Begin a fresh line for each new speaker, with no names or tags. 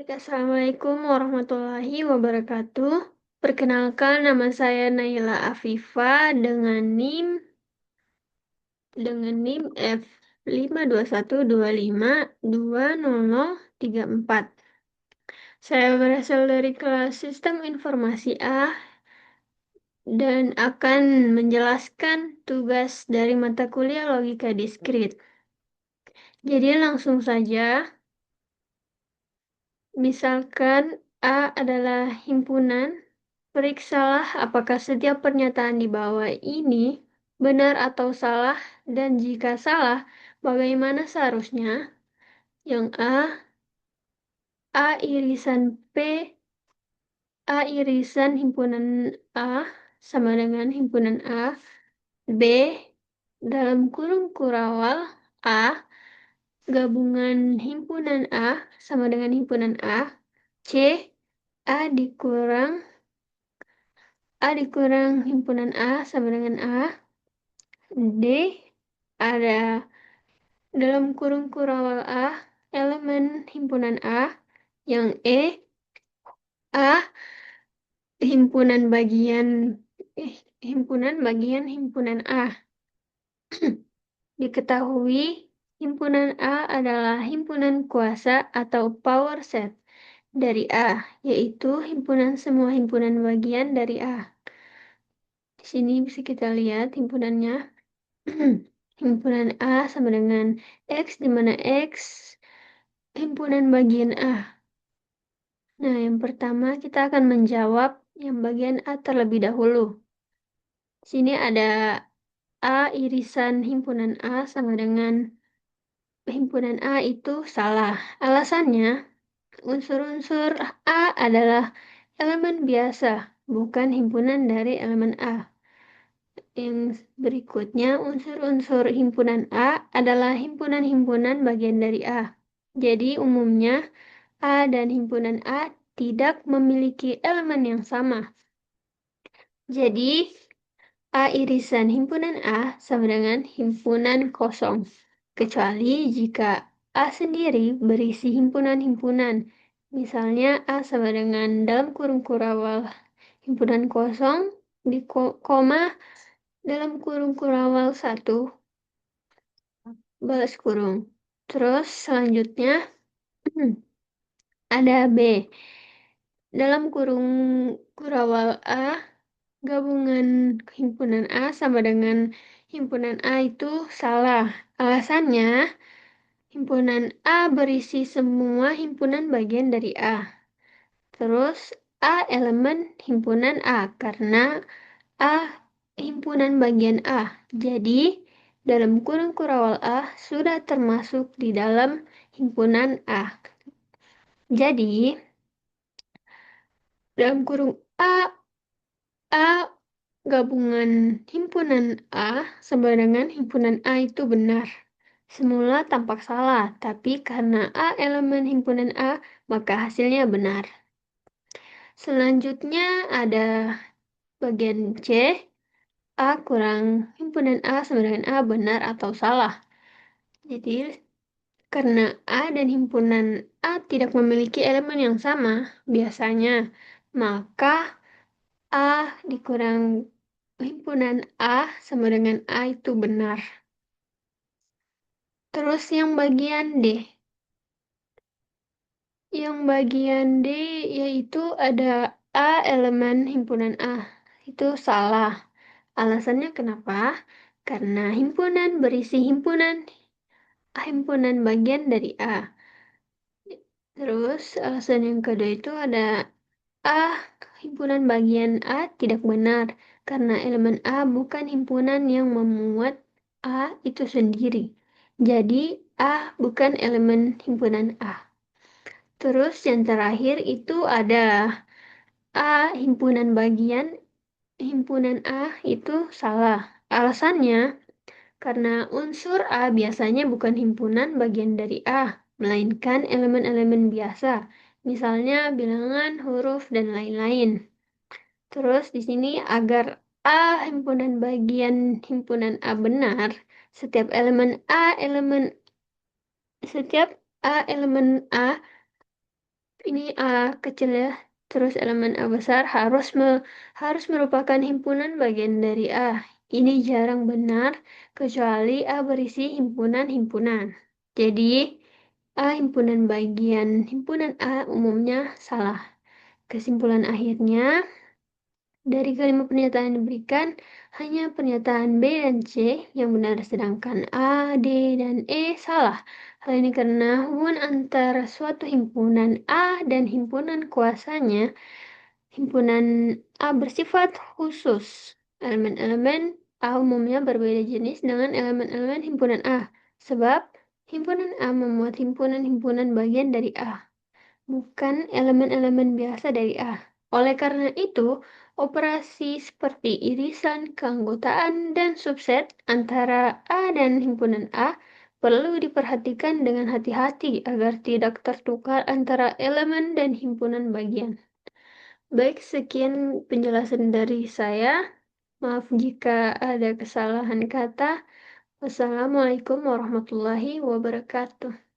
Assalamualaikum warahmatullahi wabarakatuh. Perkenalkan, nama saya Naila Afifa dengan NIM F521252034. Saya berasal dari kelas Sistem Informasi A dan akan menjelaskan tugas dari mata kuliah Logika Diskrit. Jadi langsung saja. Misalkan A adalah himpunan, periksalah apakah setiap pernyataan di bawah ini benar atau salah, dan jika salah, bagaimana seharusnya. Yang A irisan P, A irisan himpunan A sama dengan himpunan A, B dalam kurung kurawal A, gabungan himpunan A sama dengan himpunan A, C A dikurang himpunan A sama dengan A, D ada dalam kurung kurawal A elemen himpunan A, yang A himpunan bagian himpunan A. Diketahui himpunan A adalah himpunan kuasa atau power set dari A, yaitu himpunan semua himpunan bagian dari A. Di sini bisa kita lihat himpunannya. Himpunan A sama dengan X, di mana X himpunan bagian A. Nah, yang pertama kita akan menjawab yang bagian A terlebih dahulu. Sini ada A irisan himpunan A sama dengan himpunan A itu salah. Alasannya, unsur-unsur A adalah elemen biasa, bukan himpunan dari elemen A. Yang berikutnya, unsur-unsur himpunan A adalah himpunan-himpunan bagian dari A. Jadi, umumnya A dan himpunan A tidak memiliki elemen yang sama. Jadi, A irisan himpunan A sama dengan himpunan kosong. Kecuali jika A sendiri berisi himpunan-himpunan. Misalnya A sama dengan dalam kurung kurawal himpunan kosong di koma dalam kurung kurawal 1 balas kurung. Terus selanjutnya ada B. Dalam kurung kurawal A, gabungan himpunan A sama dengan himpunan A itu salah. Alasannya, himpunan A berisi semua himpunan bagian dari A. Terus A elemen himpunan A karena A himpunan bagian A. Jadi, dalam kurung kurawal A sudah termasuk di dalam himpunan A. Jadi, dalam kurung A gabungan himpunan A sama dengan himpunan A itu benar. Semula tampak salah, tapi karena A elemen himpunan A, maka hasilnya benar. Selanjutnya ada bagian C. A kurang himpunan A sama dengan A benar atau salah. Jadi, karena A dan himpunan A tidak memiliki elemen yang sama, biasanya, maka A dikurang himpunan A sama dengan A itu benar. Terus yang bagian D. Yang bagian D yaitu ada A elemen himpunan A. Itu salah. Alasannya kenapa? Karena himpunan berisi himpunan bagian dari A. Terus alasan yang kedua itu ada A himpunan bagian A tidak benar karena elemen A bukan himpunan yang memuat A itu sendiri. Jadi A bukan elemen himpunan A. Terus yang terakhir itu ada A himpunan bagian himpunan A itu salah. Alasannya karena unsur A biasanya bukan himpunan bagian dari A, melainkan elemen-elemen biasa, misalnya bilangan, huruf, dan lain-lain. Terus di sini agar A himpunan bagian himpunan A benar, setiap elemen A Ini A kecil ya. Terus elemen A besar harus merupakan himpunan bagian dari A. Ini jarang benar, kecuali A berisi himpunan-himpunan. Jadi, A himpunan bagian himpunan A umumnya salah. Kesimpulan akhirnya, dari kelima pernyataan yang diberikan, hanya pernyataan B dan C yang benar, sedangkan A, D, dan E salah. Hal ini karena hubungan antara suatu himpunan A dan himpunan kuasanya, himpunan A bersifat khusus. Elemen-elemen A umumnya berbeda jenis dengan elemen-elemen himpunan A, sebab himpunan A memuat himpunan-himpunan bagian dari A, bukan elemen-elemen biasa dari A. Oleh karena itu, operasi seperti irisan, keanggotaan, dan subset antara A dan himpunan A perlu diperhatikan dengan hati-hati agar tidak tertukar antara elemen dan himpunan bagian. Baik, sekian penjelasan dari saya. Maaf jika ada kesalahan kata. Wassalamualaikum warahmatullahi wabarakatuh.